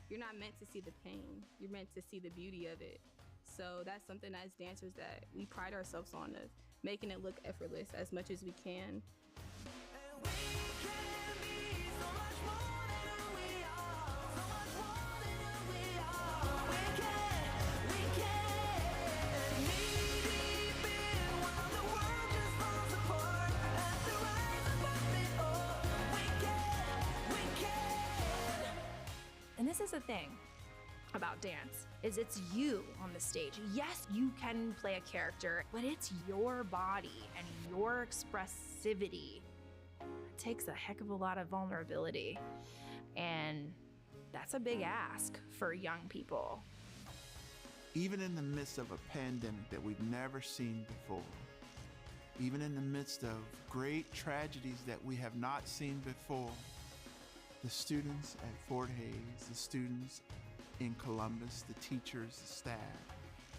you're not meant to see the pain. You're meant to see the beauty of it. So that's something as dancers that we pride ourselves on, of making it look effortless as much as we can. And this is the thing about dance, is it's you on the stage. Yes, you can play a character, but it's your body and your expressivity. It takes a heck of a lot of vulnerability. And that's a big ask for young people. Even in the midst of a pandemic that we've never seen before, even in the midst of great tragedies that we have not seen before, the students at Fort Hays, the students in Columbus, the teachers, the staff,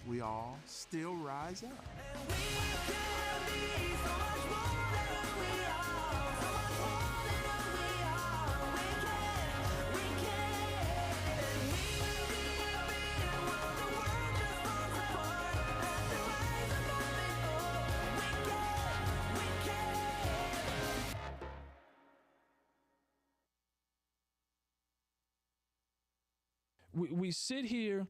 we all still rise up. And we can be so much more than who we are, so much more than who we are. We can. We be while the world just falls apart. At the rise above it all. We can. We sit here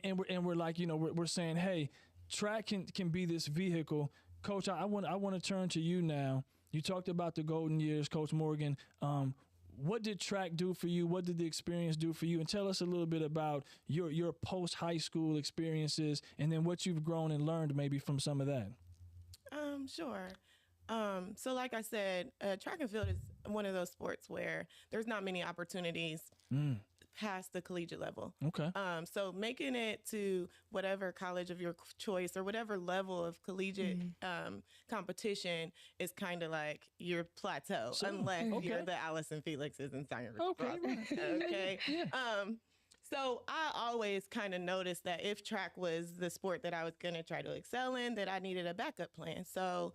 and we're like, you know, we're saying, hey, track can be this vehicle. Coach, I want to turn to you now. You talked about the golden years, Coach Morgan. What did track do for you? What did the experience do for you? And tell us a little bit about your post-high school experiences, and then what you've grown and learned maybe from some of that. Sure. So like I said, track and field is one of those sports where there's not many opportunities past the collegiate level. Okay. So making it to whatever college of your choice or whatever level of collegiate competition is kind of like your plateau, unless you're the Allison Felixes and Simon Ross. Okay. Yeah. So I always kind of noticed that if track was the sport that I was going to try to excel in, that I needed a backup plan. So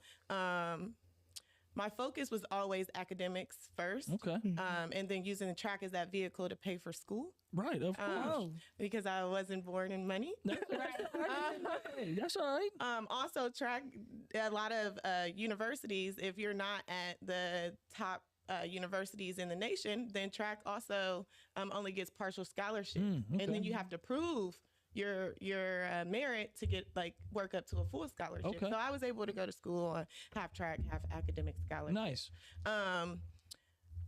my focus was always academics first. Okay. And then using the track as that vehicle to pay for school. Right, of course. Because I wasn't born in money. That's all right. Also, track, a lot of universities, if you're not at the top universities in the nation, then track also only gets partial scholarship. And then you have to prove your merit to get work up to a full scholarship. So I was able to go to school on half track, half academic scholarship. Nice.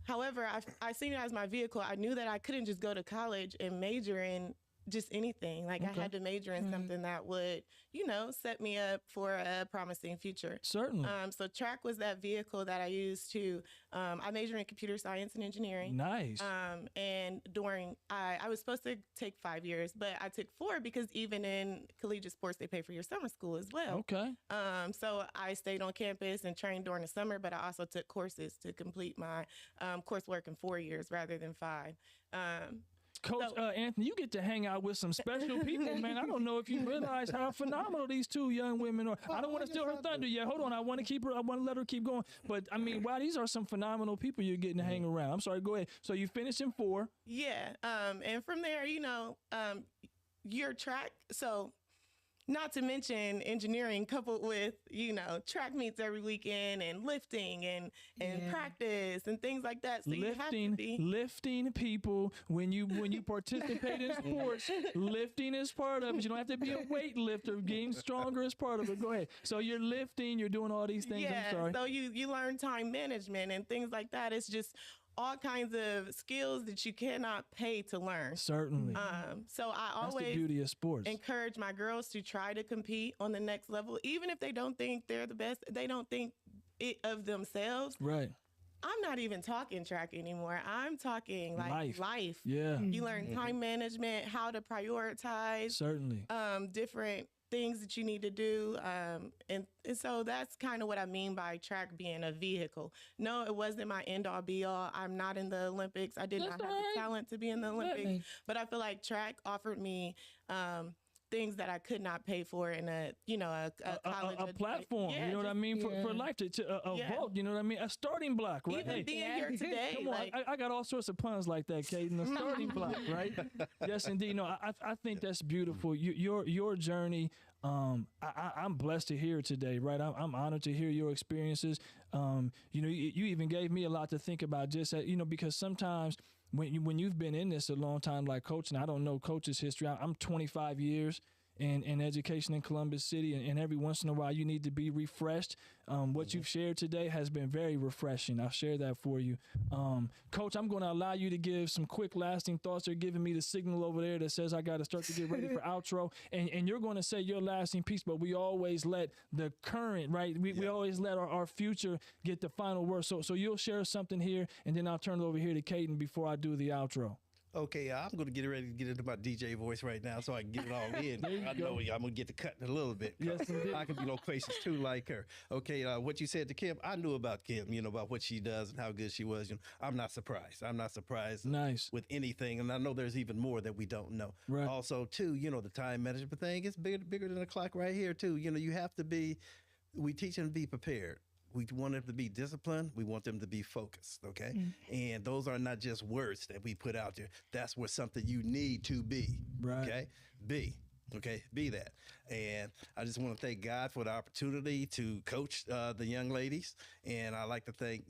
However, I seen it as my vehicle. I knew that I couldn't just go to college and major in just anything. I had to major in something that would, set me up for a promising future. Certainly. So track was that vehicle that I used to, I majored in computer science and engineering. Nice. And I was supposed to take 5 years, but I took 4 because even in collegiate sports, they pay for your summer school as well. Okay. So I stayed on campus and trained during the summer, but I also took courses to complete my coursework in 4 years rather than 5. Coach Anthony, you get to hang out with some special people, man. I don't know if you realize how phenomenal these two young women are. I don't want to steal her thunder yet. Hold on. I want to let her keep going. But I mean, wow, these are some phenomenal people you're getting to hang around. I'm sorry, go ahead. So you finished in 4. Yeah. And from there, your track. So not to mention engineering coupled with, track meets every weekend and lifting and practice and things like that. So lifting people when you participate in sports, lifting is part of it. You don't have to be a weightlifter. Getting stronger is part of it. Go ahead. So you're lifting, you're doing all these things. Yeah, I'm sorry. So you learn time management and things like that. It's just all kinds of skills that you cannot pay to learn. Certainly. So I always That's the beauty of sports. Encourage my girls to try to compete on the next level, even if they don't think they're the best. They don't think it of themselves. Right. I'm not even talking track anymore. I'm talking life. Yeah. You learn time management, how to prioritize. Certainly. Different things that you need to do. And so that's kind of what I mean by track being a vehicle. No, it wasn't my end all be all. I'm not in the Olympics. I did not have the talent to be in the Olympics, but I feel like track offered me things that I could not pay for in a college a platform. Yeah, you know what I mean for life to vote. You know what I mean, a starting block, right? Even being here today, come on, I got all sorts of puns like that, Kaden. A starting block, right? Yes, indeed. No, I think that's beautiful. Your journey. I'm blessed to hear today, right? I'm honored to hear your experiences. You even gave me a lot to think about, just because sometimes when you've been in this a long time, like Coach, and I don't know Coach's history. I'm 25 years in education in Columbus City, and every once in a while you need to be refreshed. What you've shared today has been very refreshing. I'll share that for you. Coach, I'm going to allow you to give some quick lasting thoughts. They're giving me the signal over there that says I got to start to get ready for outro, and you're going to say your lasting piece, but we always let the current, right? We always let our future get the final word. So you'll share something here, and then I'll turn it over here to Kaden before I do the outro. Okay, I'm going to get ready to get into my DJ voice right now so I can get it all in. I know I'm going to get to cutting a little bit. Yes, indeed. I can be loquacious too like her. Okay, what you said to Kim, I knew about Kim, about what she does and how good she was. I'm not surprised. I'm not surprised with anything. And I know there's even more that we don't know. Right. Also, too, the time management thing is bigger than the clock right here, too. You have to we teach them to be prepared. We want them to be disciplined. We want them to be focused, okay? Mm-hmm. And those are not just words that we put out there. That's what something you need to be, okay? Be that. And I just want to thank God for the opportunity to coach the young ladies. And I like to thank,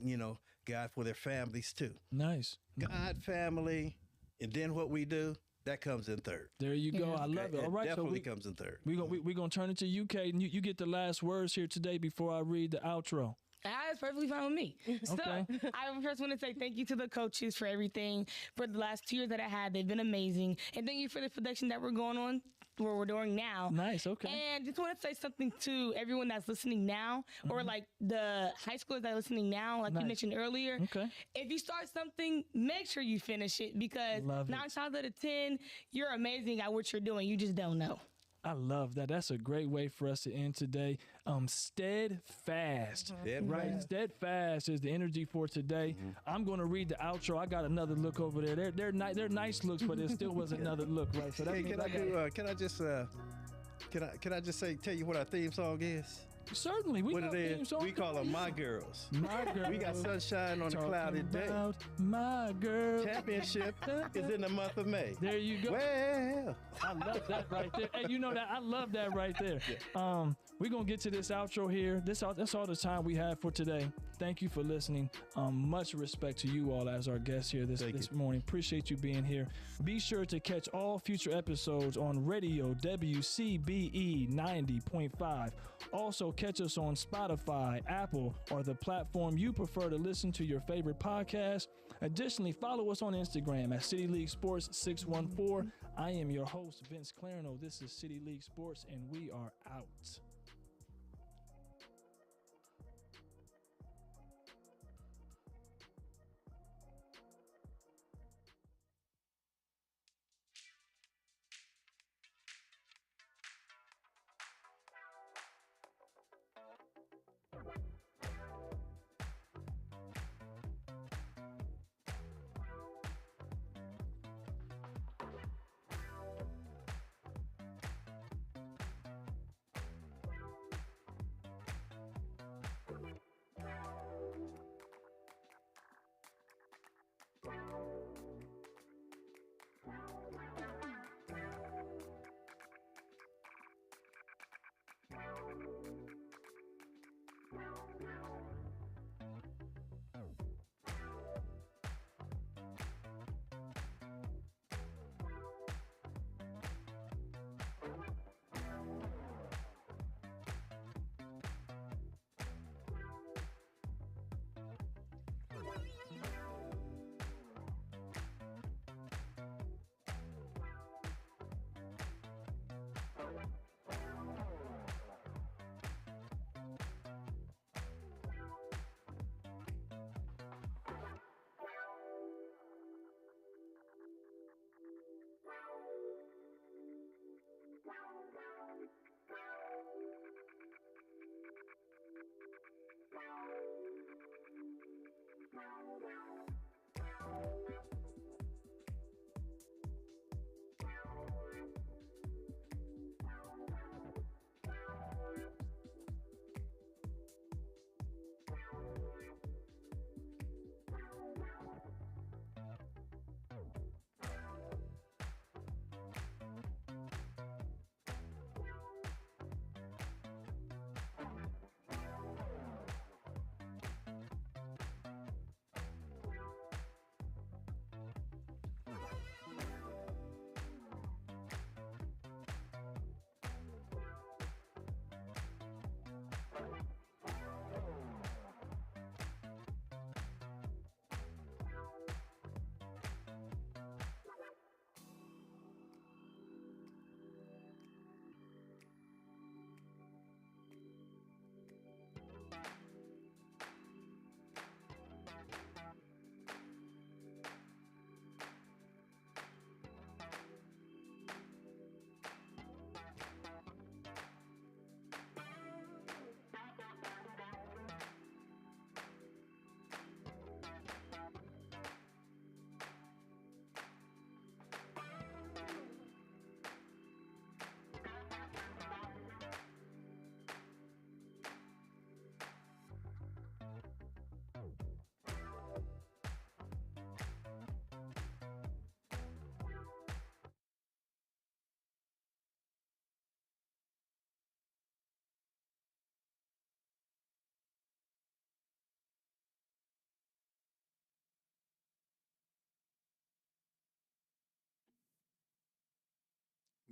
God for their families, too. Nice. God, family, and then what we do, that comes in third. There you go. I love it. All right, definitely comes in third. We're gonna turn it to you, Kate, and you get the last words here today before I read the outro. That's perfectly fine with me. So Okay. I first want to say thank you to the coaches for everything for the last 2 years that I had. They've been amazing, and thank you for the production that we're going on. Where we're doing now. Nice, okay. And just want to say something to everyone that's listening now, or like the high schoolers that are listening now, like you mentioned earlier. Okay. If you start something, make sure you finish it, because 9 times out of 10, you're amazing at what you're doing. You just don't know. I love that. That's a great way for us to end today. Steadfast. Right? Steadfast is the energy for today. I'm going to read the outro. I got another look over there. They're nice looks, but there still was another look, right? So hey, can I just tell you what our theme song is? Certainly. What it is, we call them My Girls. My Girls. We got sunshine on a cloudy day. My Girls. Championship is in the month of May. There you go. Well, I love that right there. Hey, you know that? I love that right there. We're going to get to this outro here. That's all the time we have for today. Thank you for listening. Much respect to you all as our guests here this morning. Appreciate you being here. Be sure to catch all future episodes on radio WCBE 90.5. Also, catch us on Spotify, Apple, or the platform you prefer to listen to your favorite podcast. Additionally, follow us on Instagram at City League Sports 614. I am your host, Vince Clarino. This is City League Sports, and we are out.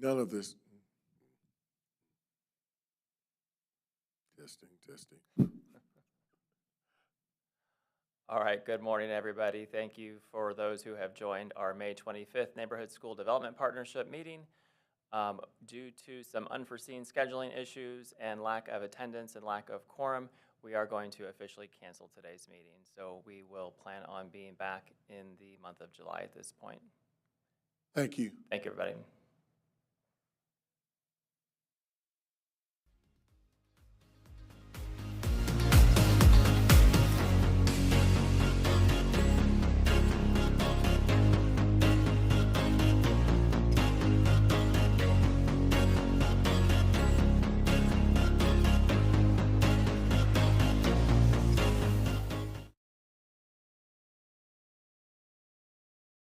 none of this. Testing. All right, good morning, everybody. Thank you for those who have joined our May 25th Neighborhood School Development Partnership meeting. Due to some unforeseen scheduling issues and lack of attendance and lack of quorum, we are going to officially cancel today's meeting. So we will plan on being back in the month of July at this point. Thank you. Thank you, everybody.